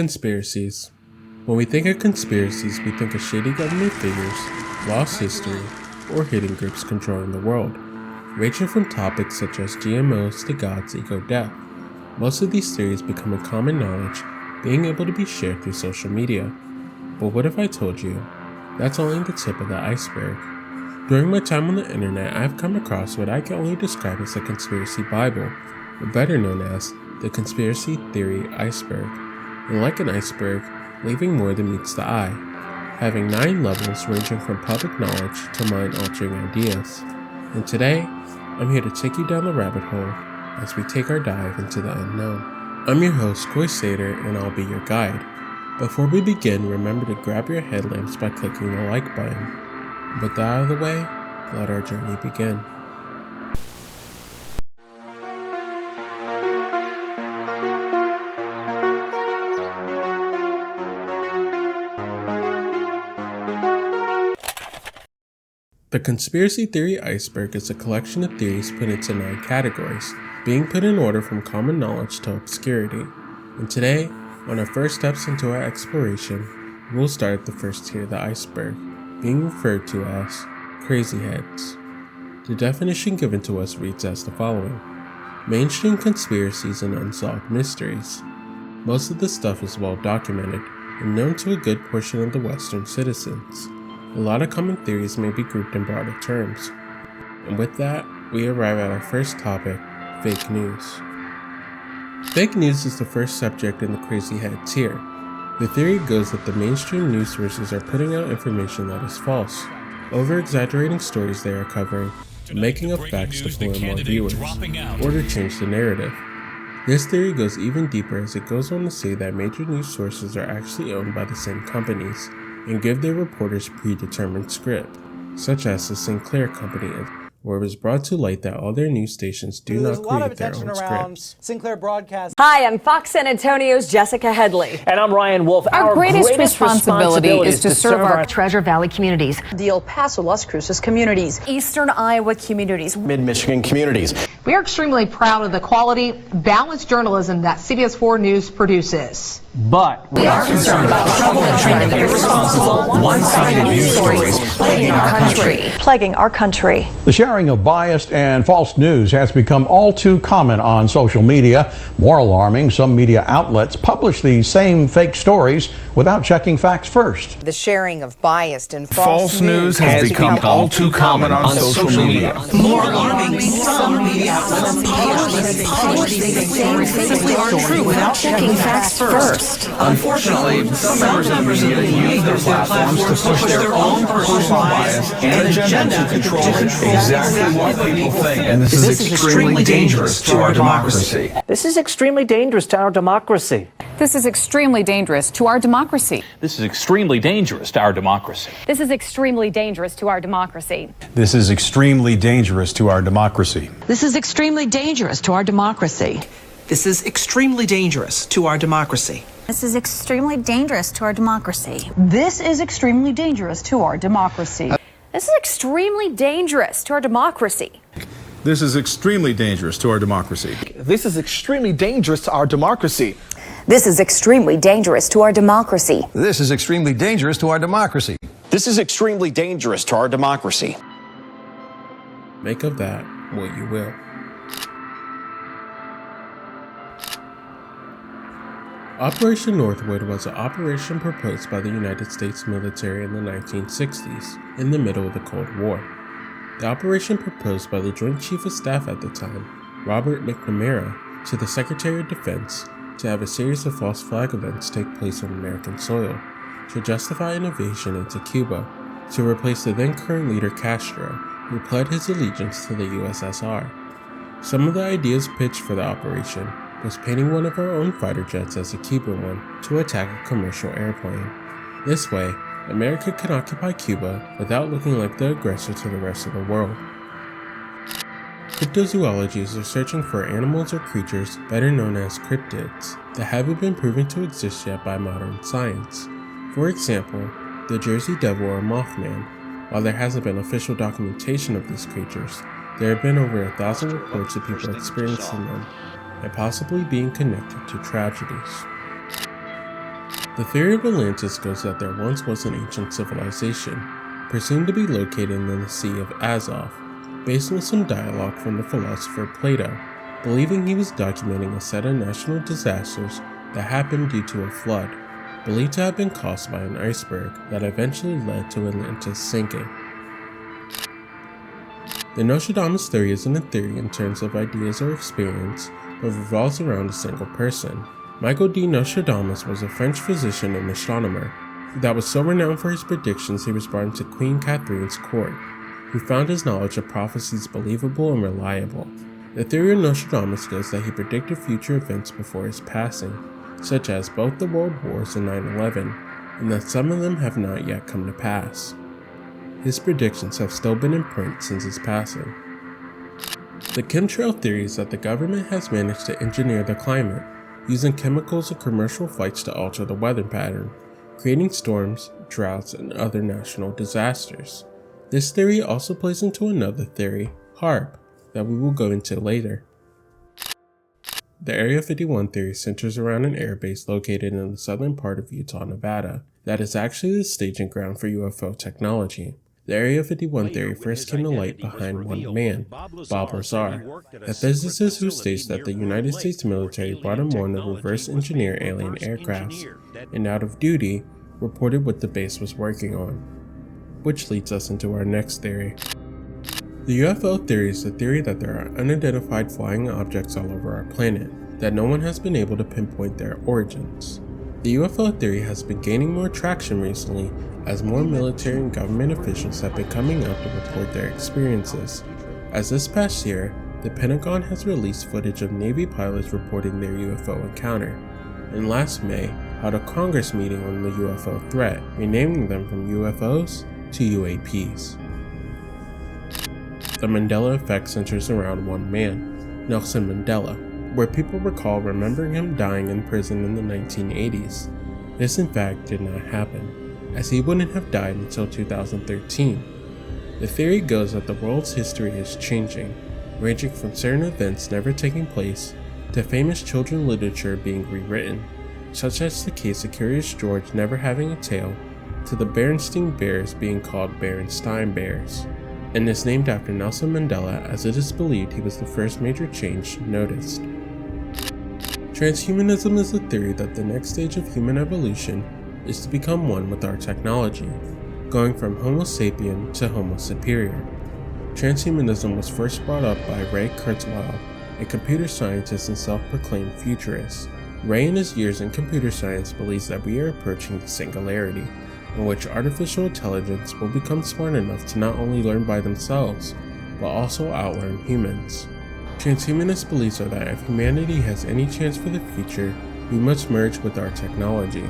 Conspiracies. When we think of conspiracies, we think of shady government figures, lost history, or hidden groups controlling the world, ranging from topics such as GMOs to God's ego death. Most of these theories become a common knowledge, being able to be shared through social media. But what if I told you that's only the tip of the iceberg? During my time on the internet, I've come across what I can only describe as a conspiracy Bible, or better known as the Conspiracy Theory Iceberg. And like an iceberg, leaving more than meets the eye, having 9 levels ranging from public knowledge to mind-altering ideas. And today, I'm here to take you down the rabbit hole as we take our dive into the unknown. I'm your host, Koisader, and I'll be your guide. Before we begin, remember to grab your headlamps by clicking the like button. With that out of the way, let our journey begin. The Conspiracy Theory Iceberg is a collection of theories put into 9 categories, being put in order from common knowledge to obscurity. And today, on our first steps into our exploration, we'll start at the first tier of the iceberg, being referred to as crazy heads. The definition given to us reads as the following: mainstream conspiracies and unsolved mysteries. Most of this stuff is well documented and known to a good portion of the Western citizens. A lot of common theories may be grouped in broader terms. And with that, we arrive at our first topic, fake news. Fake news is the first subject in the crazy head tier. The theory goes that the mainstream news sources are putting out information that is false, over-exaggerating stories they are covering, and making up facts to pull in more viewers, or to change the narrative. This theory goes even deeper as it goes on to say that major news sources are actually owned by the same companies, and give their reporters predetermined script, such as the Sinclair Company, where it was brought to light that all their news stations do not create their own scripts. Sinclair Broadcast. Hi, I'm Fox San Antonio's Jessica Headley. And I'm Ryan Wolf. Our greatest responsibility is to serve our Treasure Valley communities, the El Paso, Las Cruces communities, Eastern Iowa communities, Mid-Michigan communities. We are extremely proud of the quality, balanced journalism that CBS 4 News produces. But we are concerned about the trouble and trend of irresponsible, one-sided news stories plaguing our country. The sharing of biased and false news has become all too common on social media. More alarming, some media outlets publish these same fake stories without checking facts first. The sharing of biased and false news has become all too common on social media. More alarming, some media outlets publish these same fake stories without checking facts first. Unfortunately, some members of the media use their platforms to push their own personal bias and agenda to control exactly what people think. And this is extremely dangerous to our democracy. this is extremely dangerous to our democracy. This is extremely dangerous to our democracy. This is extremely dangerous to our democracy. This is extremely dangerous to our democracy. This is extremely dangerous to our democracy. This is extremely dangerous to our democracy. This is extremely dangerous to our democracy. This is extremely dangerous to our democracy. This is extremely dangerous to our democracy. This is extremely dangerous to our democracy. This is extremely dangerous to our democracy. This is extremely dangerous to our democracy. This is extremely dangerous to our democracy. This is extremely dangerous to our democracy. This is extremely dangerous to our democracy. Make of that what you will. Operation Northwood was an operation proposed by the United States military in the 1960s, in the middle of the Cold War. The operation proposed by the Joint Chief of Staff at the time, Robert McNamara, to the Secretary of Defense to have a series of false flag events take place on American soil to justify an invasion into Cuba to replace the then current leader Castro, who pledged his allegiance to the USSR. Some of the ideas pitched for the operation was painting one of our own fighter jets as a Cuban one to attack a commercial airplane. This way, America could occupy Cuba without looking like the aggressor to the rest of the world. Cryptozoologists are searching for animals or creatures better known as cryptids that haven't been proven to exist yet by modern science. For example, the Jersey Devil or Mothman. While there hasn't been official documentation of these creatures, there have been over 1,000 reports of people experiencing them and possibly being connected to tragedies. The theory of Atlantis goes that there once was an ancient civilization, presumed to be located in the Sea of Azov, based on some dialogue from the philosopher Plato, believing he was documenting a set of national disasters that happened due to a flood, believed to have been caused by an iceberg that eventually led to Atlantis sinking. The Nostradamus theory isn't a theory in terms of ideas or experience, but revolves around a single person. Michael D. Nostradamus was a French physician and astronomer that was so renowned for his predictions he was brought into Queen Catherine's court, who found his knowledge of prophecies believable and reliable. The theory of Nostradamus goes that he predicted future events before his passing, such as both the World Wars and 9/11, and that some of them have not yet come to pass. His predictions have still been in print since his passing. The chemtrail theory is that the government has managed to engineer the climate, using chemicals and commercial flights to alter the weather pattern, creating storms, droughts, and other national disasters. This theory also plays into another theory, HARP, that we will go into later. The Area 51 theory centers around an airbase located in the southern part of Utah, Nevada, that is actually the staging ground for UFO technology. The Area 51 theory first came to light behind one man, Bob Lazar, a physicist who states that the United States military brought him one to reverse engineer alien aircrafts, and out of duty, reported what the base was working on. Which leads us into our next theory. The UFO theory is the theory that there are unidentified flying objects all over our planet, that no one has been able to pinpoint their origins. The UFO theory has been gaining more traction recently as more military and government officials have been coming out to report their experiences. As this past year, the Pentagon has released footage of Navy pilots reporting their UFO encounter, and last May held a Congress meeting on the UFO threat, renaming them from UFOs to UAPs. The Mandela effect centers around one man, Nelson Mandela, where people recall remembering him dying in prison in the 1980s. This in fact did not happen, as he wouldn't have died until 2013. The theory goes that the world's history is changing, ranging from certain events never taking place to famous children's literature being rewritten, such as the case of Curious George never having a tail, to the Berenstain Bears being called Berenstain Bears, and is named after Nelson Mandela as it is believed he was the first major change noticed. Transhumanism is the theory that the next stage of human evolution is to become one with our technology, going from Homo sapien to Homo superior. Transhumanism was first brought up by Ray Kurzweil, a computer scientist and self-proclaimed futurist. Ray, in his years in computer science, believes that we are approaching the singularity, in which artificial intelligence will become smart enough to not only learn by themselves, but also outlearn humans. Transhumanist beliefs are that if humanity has any chance for the future, we must merge with our technology.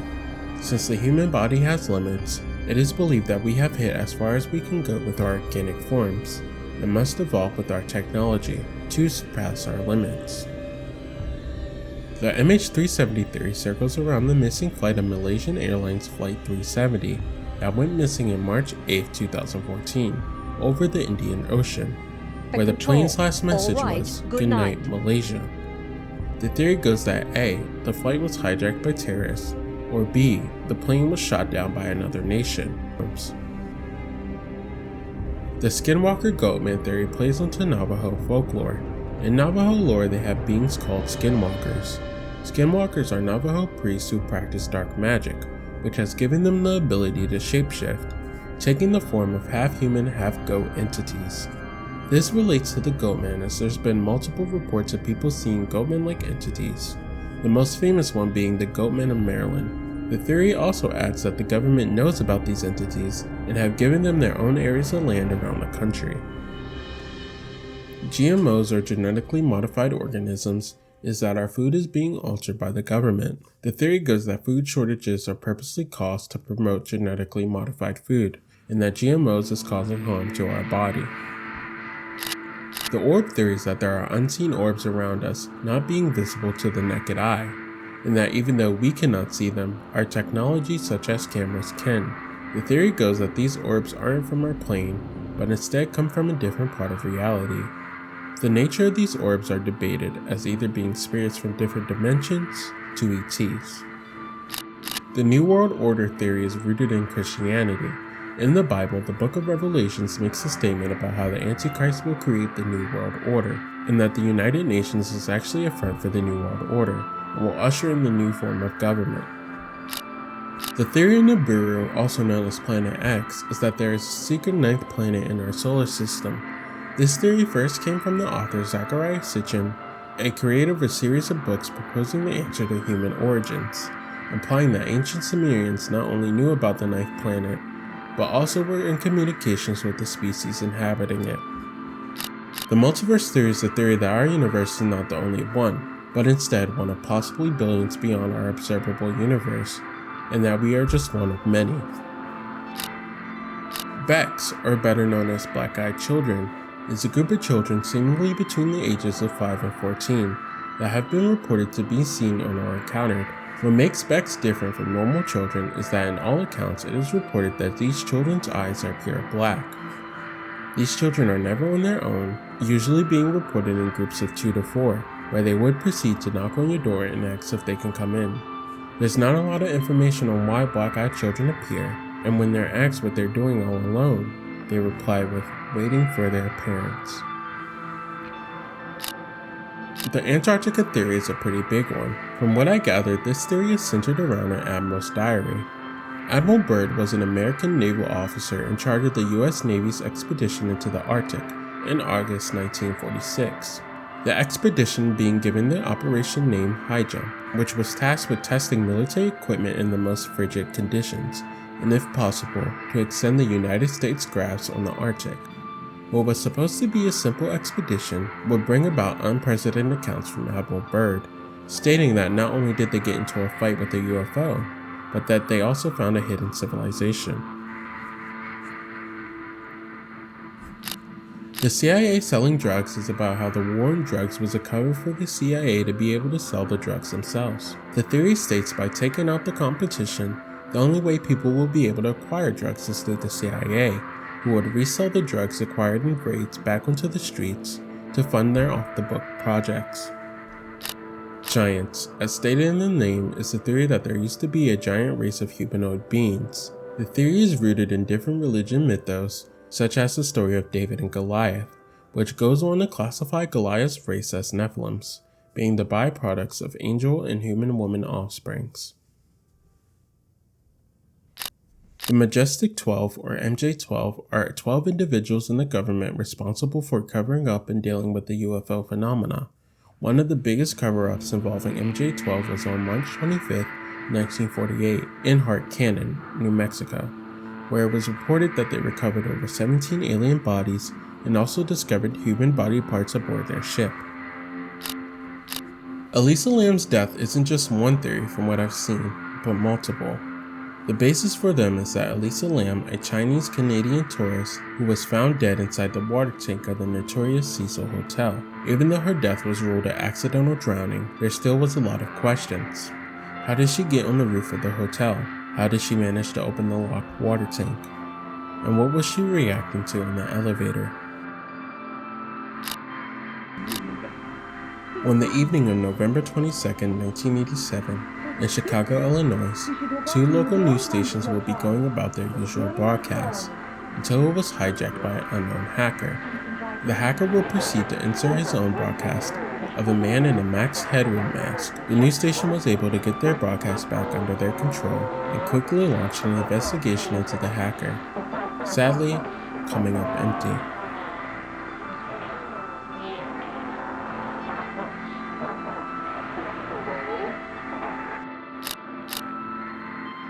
Since the human body has limits, it is believed that we have hit as far as we can go with our organic forms, and must evolve with our technology to surpass our limits. The MH370 theory circles around the missing flight of Malaysian Airlines Flight 370 that went missing on March 8, 2014, over the Indian Ocean, where the plane's last message was, "Good night, Malaysia." The theory goes that A, the flight was hijacked by terrorists, or B, the plane was shot down by another nation. The Skinwalker Goatman theory plays into Navajo folklore. In Navajo lore, they have beings called Skinwalkers. Skinwalkers are Navajo priests who practice dark magic, which has given them the ability to shapeshift, taking the form of half-human, half-goat entities. This relates to the Goatman, as there's been multiple reports of people seeing Goatman-like entities, the most famous one being the Goatman of Maryland. The theory also adds that the government knows about these entities and have given them their own areas of land around the country. GMOs, or genetically modified organisms, is that our food is being altered by the government. The theory goes that food shortages are purposely caused to promote genetically modified food, and that GMOs is causing harm to our body. The orb theory is that there are unseen orbs around us, not being visible to the naked eye, and that even though we cannot see them, our technology such as cameras can. The theory goes that these orbs aren't from our plane, but instead come from a different part of reality. The nature of these orbs are debated as either being spirits from different dimensions to ETs. The New World Order theory is rooted in Christianity. In the Bible, the book of Revelations makes a statement about how the Antichrist will create the New World Order, and that the United Nations is actually a front for the New World Order, and will usher in the new form of government. The theory of Nibiru, also known as Planet X, is that there is a secret ninth planet in our solar system. This theory first came from the author Zecharia Sitchin, a creator of a series of books proposing the answer to human origins, implying that ancient Sumerians not only knew about the ninth planet, but also were in communications with the species inhabiting it. The multiverse theory is the theory that our universe is not the only one, but instead one of possibly billions beyond our observable universe, and that we are just one of many. Becks, or better known as black-eyed children, is a group of children seemingly between the ages of 5 and 14 that have been reported to be seen or encountered. What makes Becks different from normal children is that in all accounts it is reported that these children's eyes are pure black. These children are never on their own, usually being reported in groups of 2 to 4, where they would proceed to knock on your door and ask if they can come in. There's not a lot of information on why black-eyed children appear, and when they're asked what they're doing all alone, they reply with waiting for their parents. The Antarctica theory is a pretty big one. From what I gathered, this theory is centered around an admiral's diary. Admiral Byrd was an American naval officer in charge of the U.S. Navy's expedition into the Arctic in August 1946. The expedition being given the operation name High Jump, which was tasked with testing military equipment in the most frigid conditions, and if possible, to extend the United States' grasp on the Arctic. What was supposed to be a simple expedition would bring about unprecedented accounts from Admiral Byrd, stating that not only did they get into a fight with a UFO, but that they also found a hidden civilization. The CIA selling drugs is about how the war on drugs was a cover for the CIA to be able to sell the drugs themselves. The theory states by taking out the competition, the only way people will be able to acquire drugs is through the CIA, who would resell the drugs acquired in raids back onto the streets to fund their off-the-book projects. Giants, as stated in the name, is the theory that there used to be a giant race of humanoid beings. The theory is rooted in different religion mythos, such as the story of David and Goliath, which goes on to classify Goliath's race as Nephilims, being the byproducts of angel and human woman offsprings. The Majestic 12, or MJ-12, are 12 individuals in the government responsible for covering up and dealing with the UFO phenomena. One of the biggest cover-ups involving MJ-12 was on March 25, 1948, in Hart Canyon, New Mexico, where it was reported that they recovered over 17 alien bodies and also discovered human body parts aboard their ship. Elisa Lam's death isn't just one theory from what I've seen, but multiple. The basis for them is that Elisa Lam, a Chinese-Canadian tourist who was found dead inside the water tank of the notorious Cecil Hotel. Even though her death was ruled an accidental drowning, there still was a lot of questions. How did she get on the roof of the hotel? How did she manage to open the locked water tank? And what was she reacting to in the elevator? On the evening of November 22, 1987, in Chicago, Illinois, 2 local news stations will be going about their usual broadcasts until it was hijacked by an unknown hacker. The hacker will proceed to insert his own broadcast of a man in a Max Headroom mask. The news station was able to get their broadcast back under their control and quickly launched an investigation into the hacker, sadly coming up empty.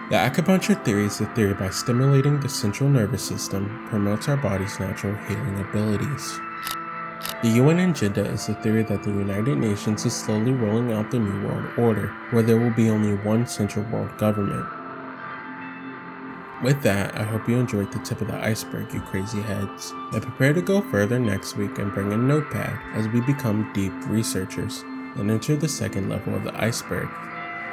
The acupuncture theory is a theory by stimulating the central nervous system promotes our body's natural healing abilities. The UN agenda is the theory that the United Nations is slowly rolling out the New World Order, where there will be only one central world government. With that, I hope you enjoyed the tip of the iceberg, you crazy heads, and prepare to go further next week and bring a notepad as we become deep researchers and enter the second level of the iceberg.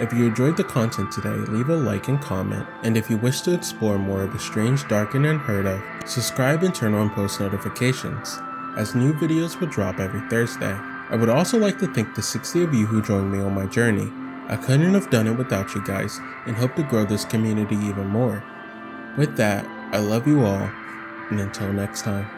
If you enjoyed the content today, leave a like and comment, and if you wish to explore more of the strange, dark, and unheard of, subscribe and turn on post notifications, as new videos will drop every Thursday. I would also like to thank the 60 of you who joined me on my journey, I couldn't have done it without you guys and hope to grow this community even more. With that, I love you all, and until next time.